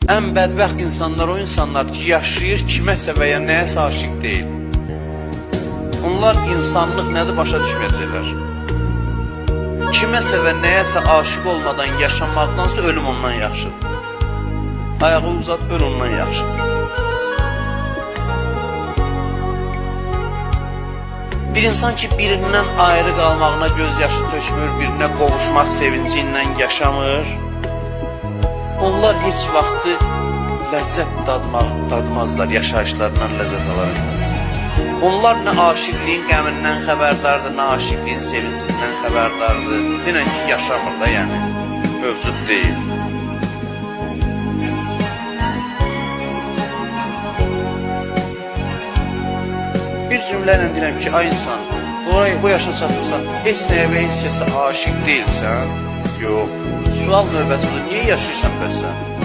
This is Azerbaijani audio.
Ən bədbəxt insanlar o insanlar ki, yaşayır kiməsə və ya nəyəsə aşiq deyil. Onlar insanlıq nədir başa düşməyəcəklər. Kiməsə və nəyəsə aşiq olmadan yaşamaqdansa ölüm ondan yaxşıdır. Ayağı uzat, öl ondan yaxşıdır. Bir insan ki, birindən ayrı qalmağına gözyaşı tökmür, birinə qovuşmaq sevinci ilə yaşamır, onlar heç vaxtı ləzzət dadmazlar, yaşayışlarından ləzzət alabilmezlər. Onlar nə aşiqliyin qəmindən xəbərdardır, nə aşiqliyin sevincindən xəbərdardır. Denən ki, yaşamır da, yəni, mövcud deyil. Bir cümlə ilə deyirəm ki, ay insan, bu yaşa çatırsan, heç nəyə və heç kəsə aşiq deyilsən? Yox. Sual növbətidir, niyə yaşayırsan bəs sən?